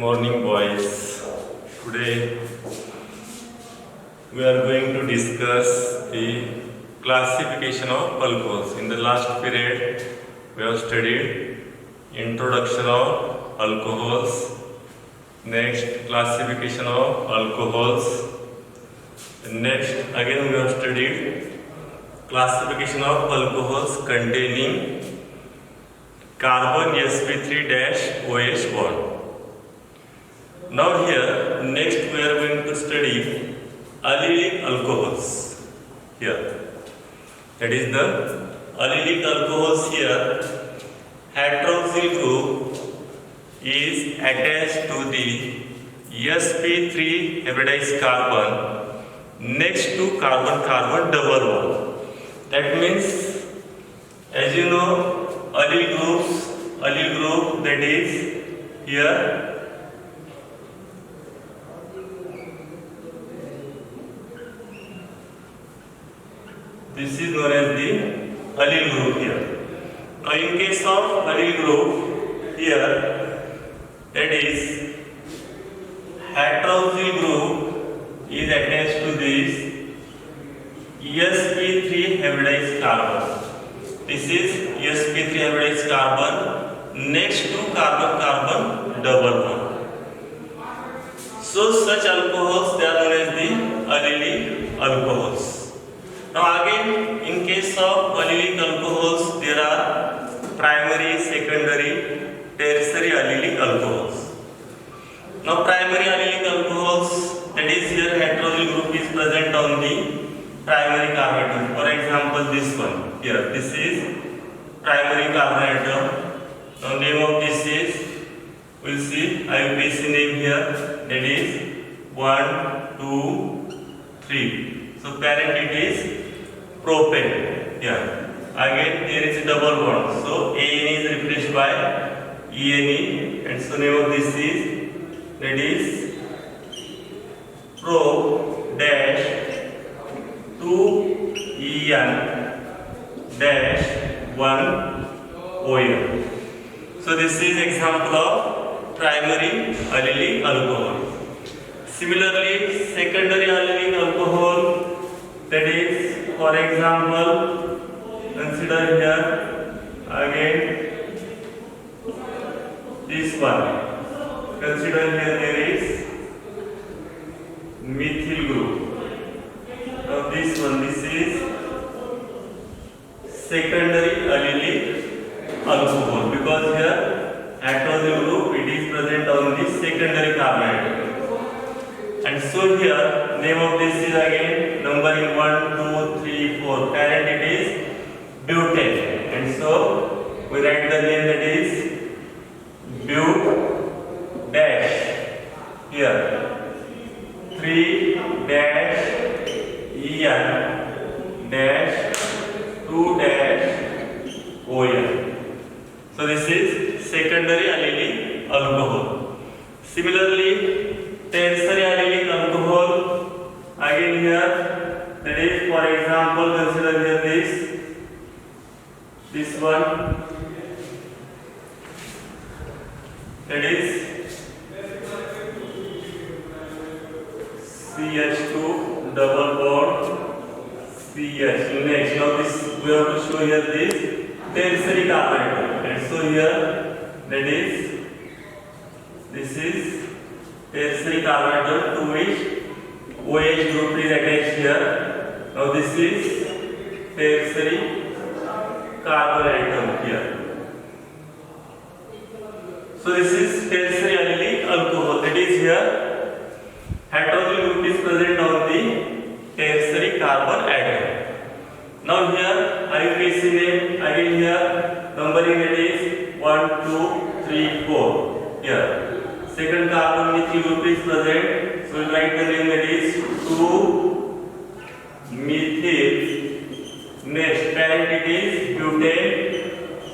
morning, boys. Today we are going to discuss the classification of alcohols. In the last period, we have studied introduction of alcohols, next classification of alcohols, next again we have studied classification of alcohols containing carbon sp3-OH bond. Now here, next we are going to study allylic alcohols. Here, that is the allylic alcohols here. Hydroxyl group is attached to the sp3 hybridized carbon next to carbon-carbon double bond. That means, as you know, allyl group that is here. This is known as the allyl group here. Now in case of allyl group here, that is hydroxyl group is attached to this sp3 hybridized carbon. This is sp3 hybridized carbon next to carbon-carbon double bond. So such alcohols they are known as the allylic alcohols. Now again, in case of allylic alcohols, there are primary, secondary, tertiary allylic alcohols. Now primary allylic alcohols, that is here hydroxyl group is present on the primary carbon atom. For example, this one here, this is primary carbon atom. Now name of this is, we'll see IUPAC name here, that is 1, 2, 3. So parent it is propane here. Again there is a double bond. So AN is replaced by ENE, and so name of this is, that is pro dash 2 EN dash 1 ON. So this is example of primary allylic alcohol. Similarly, secondary allylic alcohol, that is, for example, consider here again this one. Consider here there is methyl group. Now this one, this is secondary allylic alcohol, because here hydroxyl group it is present on the secondary carbon atom. And so here name of this is again numbering 1, 2, 3, 4. Parent it is butane, and so we write the name, that is but dash here 3 dash En dash 2 dash ON. So this is secondary allylic alcohol. Similarly, tertiary allylic alcohol, again here, that is, for example, consider here this one, that is CH2 double bond CH. Next, now this we have to show here this tertiary carbon atom, and so here, that is, this is tertiary carbon atom to which OH group is attached here. Now this is tertiary carbon atom here. So this is tertiary allylic alcohol, that is here hydroxyl group is present on the tertiary carbon atom. Now here IUPAC name, again here numbering, that is 1, 2, 3, 4 here. Second carbon methyl group is present, so we write the name, that is 2 methyl. Next parent it is butane,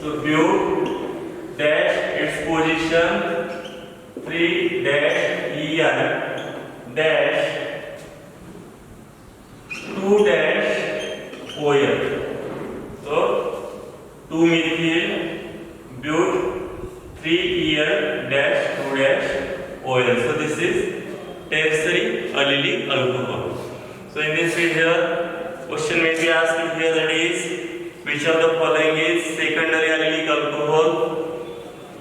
so but dash its position 3 dash En dash 2 dash ON. So 2 methyl but 3 En dash 2 dash OL. So this is tertiary allylic alcohol. So in this video, question may be asked here, that is, which of the following is secondary allylic alcohol,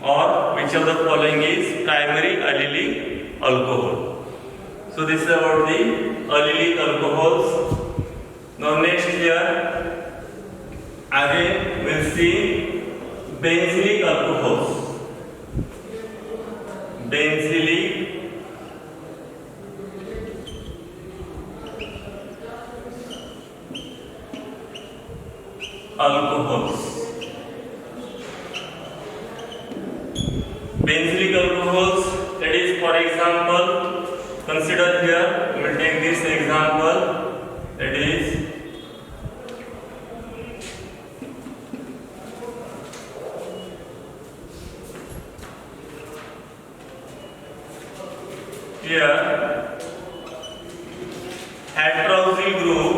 or which of the following is primary allylic alcohol. So this is about the allylic alcohols. Now next here, again we'll see benzylic alcohols. Benzylic alcohols. Benzylic alcohols, that is, for example, consider here, we will take this example, that is here hydroxyl group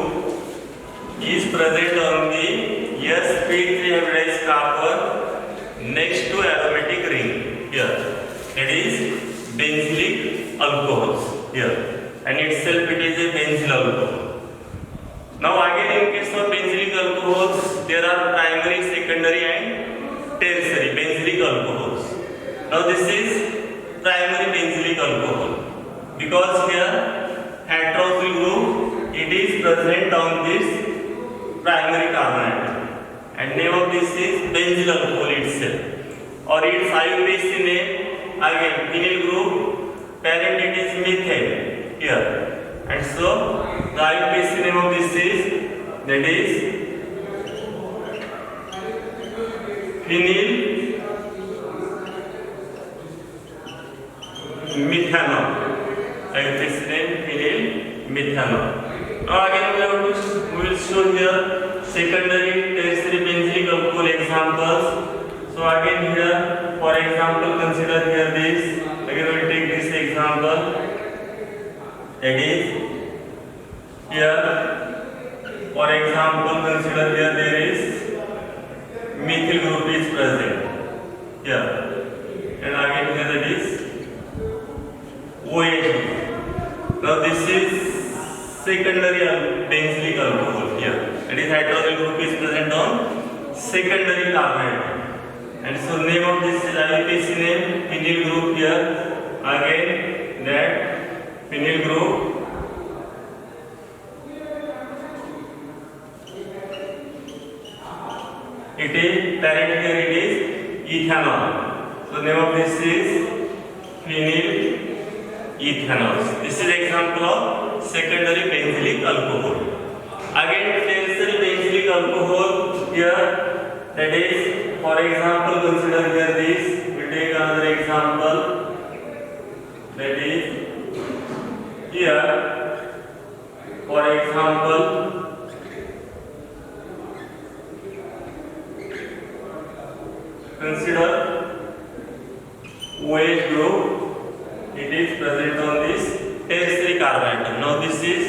is present on the sp3 hybridized carbon next to aromatic ring here, that is benzylic alcohols here, and itself it is a benzyl alcohol. Now again, in case of benzylic alcohols, there are primary, secondary and tertiary benzylic alcohols. Now this is primary benzylic alcohol, because here hydroxyl group, it is present on this primary carbon atom, and name of this is benzyl alcohol itself, or its IUPAC name, again phenyl group, parent it is methane here, and so the IUPAC name of this is, that is phenyl methanol. IUPAC name phenyl methanol. Now again we will show here secondary, tertiary benzylic alcohol examples. So again here, for example, consider here this. Again we will take this example. That is here, for example, consider here there is methyl group is present here, and again here that is OH. Now this is secondary benzylic alcohol here, that is hydroxyl group is present on secondary carbon atom, and so name of this is IUPAC name phenyl group here, again that phenyl group, it is parent here, it is ethanol. So name of this is phenyl ethanol. This is example of secondary benzylic alcohol. Again tertiary benzylic alcohol here, that is, for example, consider here this. We take another example, that is here, for example, consider OH group, it is present on this tertiary carbon atom. Now this is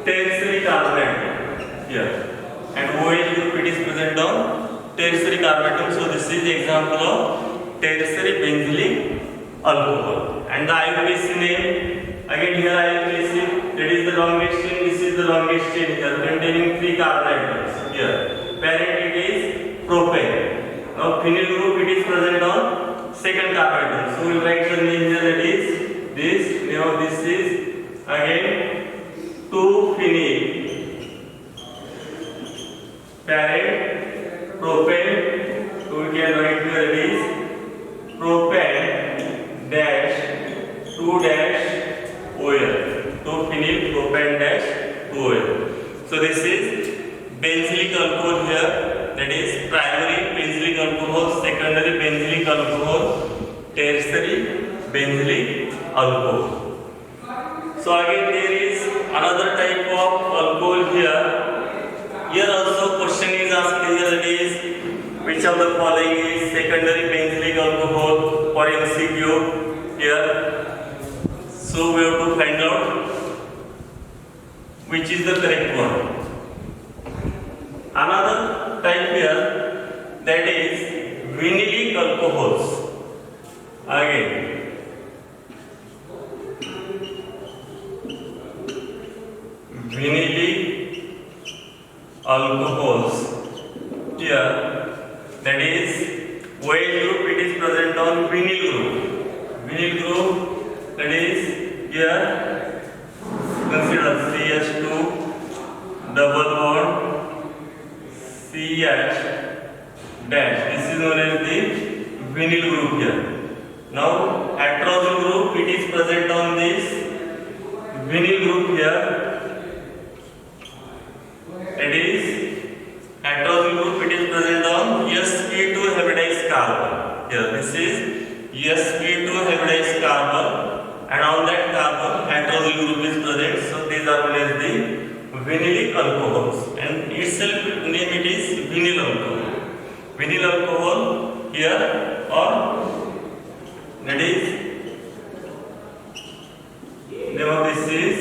tertiary carbon atom here, and OH group, it is present on tertiary carbon atom. So this is example of tertiary benzylic alcohol, and the IUPAC name, again here IUPAC, that is the longest chain, this is the longest chain here, containing 3 carbon atoms here, parent it is propane. Now phenyl group, it is present on second carbon atom, so we will write the name here, that is this. Name of this is again 2-phenyl, parent propane, so we can write here that is propane dash 2-OL, 2-phenyl propane dash 2-OL. So this is benzylic alcohol here, that is primary benzylic alcohol, secondary benzylic alcohol, tertiary benzylic alcohol. So again there is another type of alcohol here. Here also question is asked here, that is, which of the following is secondary benzylic alcohol, for MCQ here. So we have to find out which is the correct one. Another type here, that is vinylic alcohols. Again alcohols. Here, that is OH group, it is present on vinyl group. Vinyl group, that is here consider CH2 double bond CH dash. This is known as the vinyl group here. Now atrozole group, it is present on this vinyl group here. It is atrozole group, it is present on sp2 hybridized carbon. Here this is sp2 hybridized carbon, and on that carbon atrozole group is present. So these are known as the vinylic alcohols, and itself name it is vinyl alcohol. Vinyl alcohol here, or that is name of this is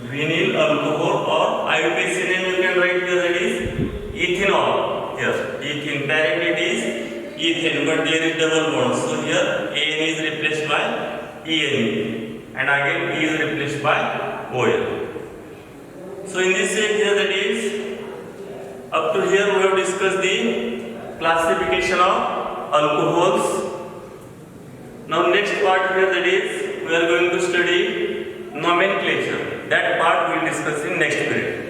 vinyl alcohol, or IUPAC name you can write here, that is ethanol. Here ethene, parent it is ethane, but there is double bond, so here AN is replaced by ENE, and again E is replaced by OL. So in this set here, that is up to here we have discussed the classification of alcohols. Now next part here, that is we are going to study nomenclature. That part we will discuss in next period.